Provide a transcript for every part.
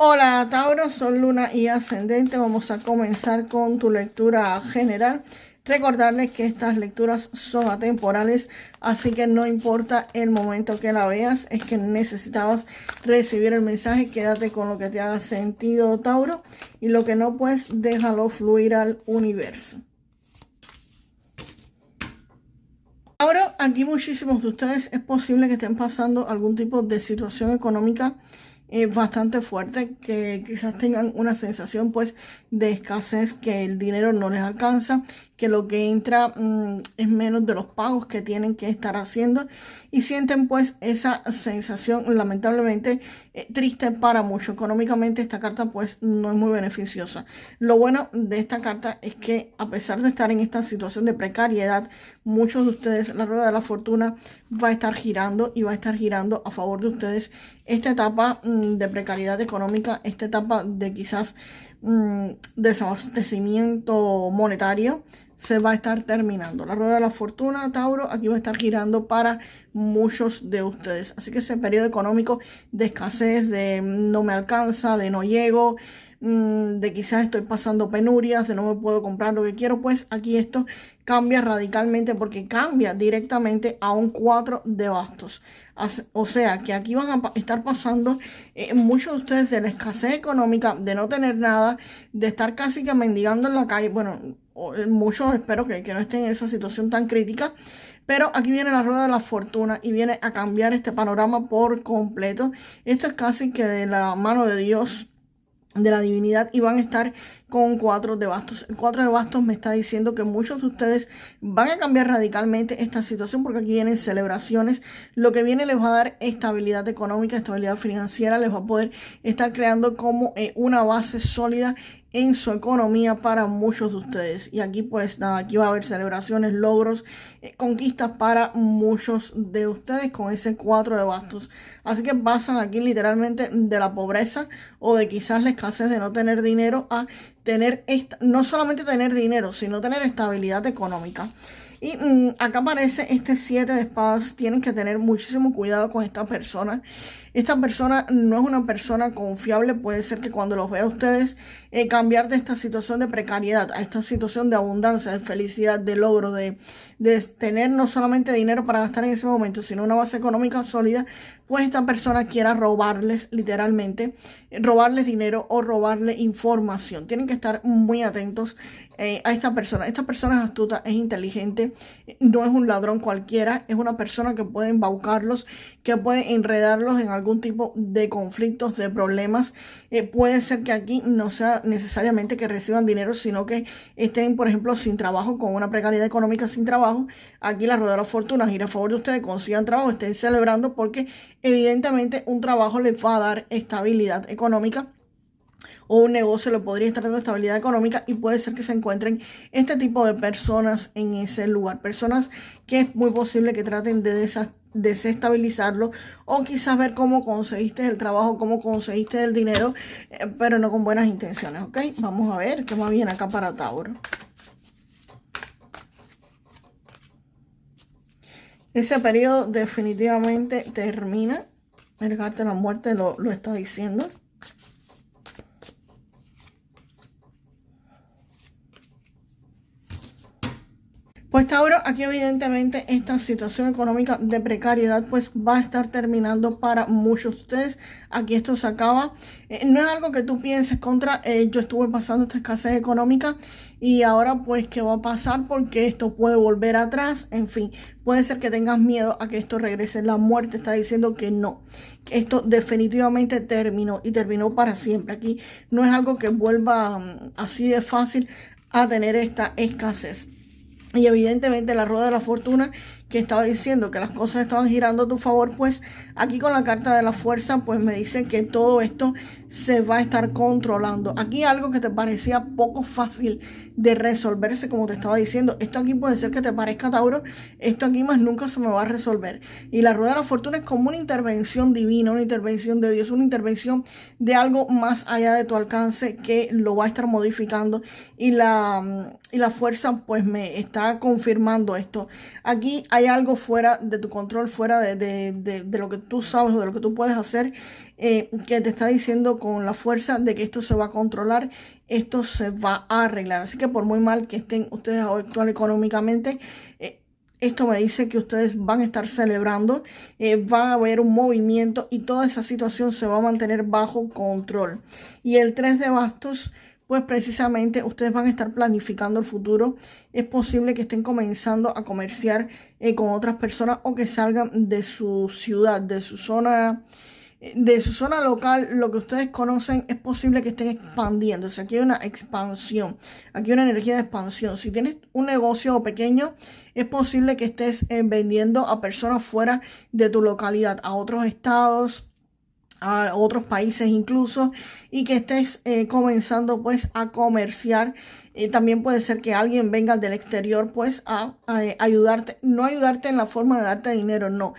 Hola Tauro, Sol, Luna y Ascendente. Vamos a comenzar con tu lectura general. Recordarles que estas lecturas son atemporales, así que no importa el momento que la veas, es que necesitabas recibir el mensaje. Quédate con lo que te haga sentido, Tauro, y lo que no, pues déjalo fluir al universo. Ahora, aquí muchísimos de ustedes es posible que estén pasando algún tipo de situación económica bastante fuerte, que quizás tengan una sensación pues de escasez, que el dinero no les alcanza, que lo que entra es menos de los pagos que tienen que estar haciendo y sienten pues esa sensación lamentablemente triste para muchos. Económicamente esta carta pues no es muy beneficiosa. Lo bueno de esta carta es que a pesar de estar en esta situación de precariedad, muchos de ustedes, la rueda de la fortuna va a estar girando y va a estar girando a favor de ustedes. Esta etapa de precariedad económica, esta etapa de quizás desabastecimiento monetario, se va a estar terminando. La rueda de la fortuna, Tauro, aquí va a estar girando para muchos de ustedes. Así que ese periodo económico de escasez, de no me alcanza, de no llego, de quizás estoy pasando penurias, de no me puedo comprar lo que quiero, pues aquí esto cambia radicalmente, porque cambia directamente a un 4 de bastos. O sea que aquí van a estar pasando muchos de ustedes de la escasez económica, de no tener nada, de estar casi que mendigando en la calle. Bueno, muchos espero que no estén en esa situación tan crítica. Pero aquí viene la rueda de la fortuna y viene a cambiar este panorama por completo. Esto es casi que de la mano de Dios, de la divinidad, y van a estar con 4 de bastos. El 4 de bastos me está diciendo que muchos de ustedes van a cambiar radicalmente esta situación, porque aquí vienen celebraciones. Lo que viene les va a dar estabilidad económica, estabilidad financiera, les va a poder estar creando como una base sólida en su economía para muchos de ustedes. Y aquí pues nada, aquí va a haber celebraciones, logros, conquistas para muchos de ustedes con ese 4 de bastos. Así que pasan aquí literalmente de la pobreza o de quizás la escasez de no tener dinero a tener, no solamente tener dinero, sino tener estabilidad económica. Y acá aparece este 7 de espadas. Tienen que tener muchísimo cuidado con esta persona. Esta persona no es una persona confiable. Puede ser que cuando los vea a ustedes cambiar de esta situación de precariedad a esta situación de abundancia, de felicidad, de logro, de tener no solamente dinero para gastar en ese momento, sino una base económica sólida, pues esta persona quiera robarles literalmente, robarles dinero o robarle información. Tienen que estar muy atentos a esta persona. Esta persona es astuta, es inteligente, no es un ladrón cualquiera, es una persona que puede embaucarlos, que puede enredarlos en algún tipo de conflictos, de problemas. Puede ser que aquí no sea necesariamente que reciban dinero, sino que estén, por ejemplo, sin trabajo, con una precariedad económica, sin trabajo. Aquí la rueda de la fortuna gira a favor de ustedes, consigan trabajo, estén celebrando, porque evidentemente un trabajo les va a dar estabilidad económica, o un negocio le podría estar dando estabilidad económica, y puede ser que se encuentren este tipo de personas en ese lugar. Personas que es muy posible que traten de desestabilizarlo, o quizás ver cómo conseguiste el trabajo, cómo conseguiste el dinero, pero no con buenas intenciones, ¿ok? Vamos a ver qué más viene acá para Tauro. Ese periodo definitivamente termina. El carta de la muerte lo está diciendo. Pues Tauro, aquí evidentemente esta situación económica de precariedad pues va a estar terminando para muchos de ustedes. Aquí esto se acaba. No es algo que tú pienses contra, yo estuve pasando esta escasez económica y ahora pues ¿qué va a pasar? Porque esto puede volver atrás. En fin, puede ser que tengas miedo a que esto regrese. La muerte está diciendo que no, que esto definitivamente terminó, y terminó para siempre. Aquí no es algo que vuelva así de fácil a tener esta escasez. Y evidentemente la rueda de la fortuna, que estaba diciendo que las cosas estaban girando a tu favor, pues aquí con la carta de la fuerza pues me dice que todo esto se va a estar controlando. Aquí algo que te parecía poco fácil de resolverse, como te estaba diciendo, esto aquí puede ser que te parezca, Tauro, esto aquí más nunca se me va a resolver. Y la rueda de la fortuna es como una intervención divina, una intervención de Dios, una intervención de algo más allá de tu alcance, que lo va a estar modificando, y la fuerza pues me está confirmando esto. Aquí hay algo fuera de tu control, fuera de lo que tú sabes o de lo que tú puedes hacer, que te está diciendo con la fuerza de que esto se va a controlar, esto se va a arreglar. Así que por muy mal que estén ustedes actual económicamente, esto me dice que ustedes van a estar celebrando, va a haber un movimiento y toda esa situación se va a mantener bajo control. Y el 3 de bastos, pues precisamente ustedes van a estar planificando el futuro. Es posible que estén comenzando a comerciar con otras personas o que salgan de su ciudad, de su zona local. Lo que ustedes conocen es posible que estén expandiendo. O sea, aquí hay una expansión, aquí hay una energía de expansión. Si tienes un negocio pequeño, es posible que estés vendiendo a personas fuera de tu localidad, a otros estados, a otros países incluso, y que estés comenzando pues a comerciar. También puede ser que alguien venga del exterior pues a ayudarte, no ayudarte en la forma de darte dinero, no,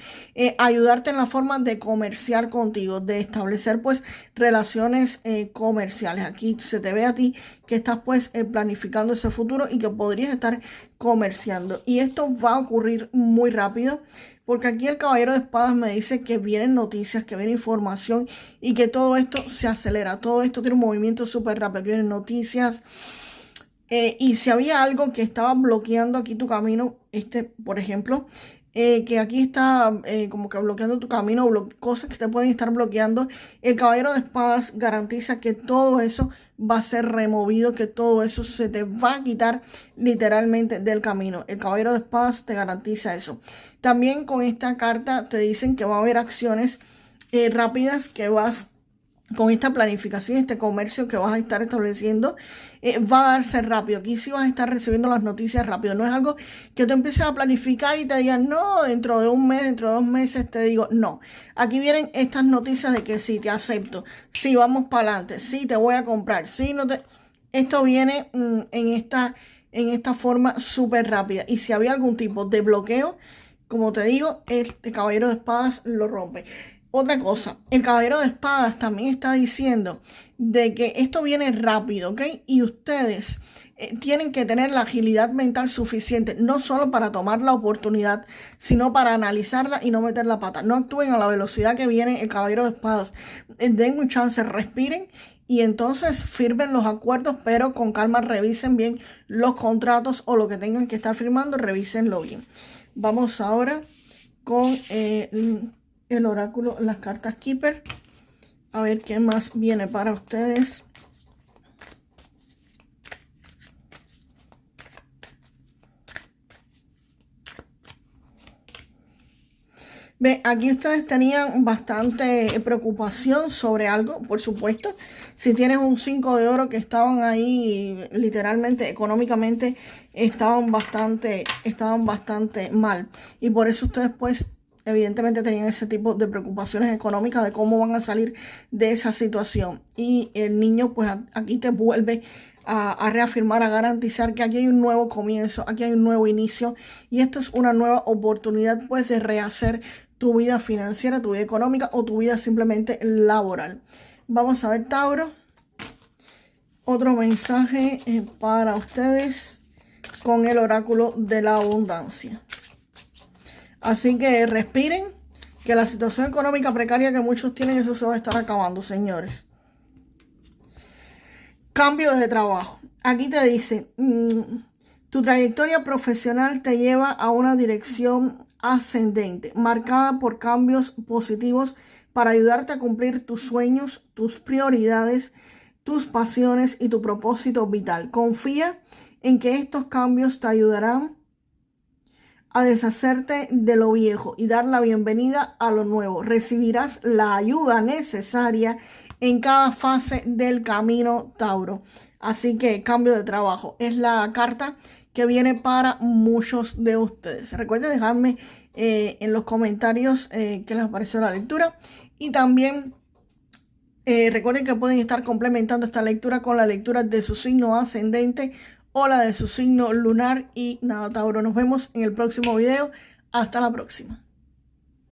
ayudarte en la forma de comerciar contigo, de establecer pues relaciones comerciales. Aquí se te ve a ti que estás pues planificando ese futuro y que podrías estar comerciando, y esto va a ocurrir muy rápido. Porque aquí el caballero de espadas me dice que vienen noticias, que viene información y que todo esto se acelera. Todo esto tiene un movimiento súper rápido. Que vienen noticias. Y si había algo que estaba bloqueando aquí tu camino, por ejemplo, que aquí está como que bloqueando tu camino, cosas que te pueden estar bloqueando, el caballero de espadas garantiza que todo eso va a ser removido, que todo eso se te va a quitar literalmente del camino. El caballero de espadas te garantiza eso. También con esta carta te dicen que va a haber acciones rápidas que vas con esta planificación, este comercio que vas a estar estableciendo, va a darse rápido. Aquí sí vas a estar recibiendo las noticias rápido. No es algo que tú empieces a planificar y te digan, no, dentro de un mes, dentro de 2 meses, te digo, no. Aquí vienen estas noticias de que sí, te acepto, sí, vamos para adelante, sí, te voy a comprar, sí, no te... Esto viene en esta forma súper rápida. Y si había algún tipo de bloqueo, como te digo, este caballero de espadas lo rompe. Otra cosa, el caballero de espadas también está diciendo de que esto viene rápido, ¿ok? Y ustedes tienen que tener la agilidad mental suficiente, no solo para tomar la oportunidad, sino para analizarla y no meter la pata. No actúen a la velocidad que viene el caballero de espadas. Den un chance, respiren y entonces firmen los acuerdos, pero con calma revisen bien los contratos o lo que tengan que estar firmando, revísenlo bien. Vamos ahora con... el oráculo, las cartas Keeper. A ver qué más viene para ustedes. Ve, aquí ustedes tenían bastante preocupación sobre algo, por supuesto. Si tienes un 5 de oro que estaban ahí, literalmente, económicamente, estaban bastante mal. Y por eso ustedes pues evidentemente tenían ese tipo de preocupaciones económicas de cómo van a salir de esa situación. Y el niño pues aquí te vuelve a reafirmar, a garantizar que aquí hay un nuevo comienzo, aquí hay un nuevo inicio. Y esto es una nueva oportunidad pues de rehacer tu vida financiera, tu vida económica o tu vida simplemente laboral. Vamos a ver, Tauro. Otro mensaje para ustedes con el oráculo de la abundancia. Así que respiren, que la situación económica precaria que muchos tienen, eso se va a estar acabando, señores. Cambio de trabajo. Aquí te dice, tu trayectoria profesional te lleva a una dirección ascendente, marcada por cambios positivos para ayudarte a cumplir tus sueños, tus prioridades, tus pasiones y tu propósito vital. Confía en que estos cambios te ayudarán a deshacerte de lo viejo y dar la bienvenida a lo nuevo. Recibirás la ayuda necesaria en cada fase del camino, Tauro. Así que cambio de trabajo es la carta que viene para muchos de ustedes. Recuerden dejarme en los comentarios qué les pareció la lectura. Y también recuerden que pueden estar complementando esta lectura con la lectura de su signo ascendente o la de su signo lunar. Y nada, Tauro, nos vemos en el próximo video. Hasta la próxima.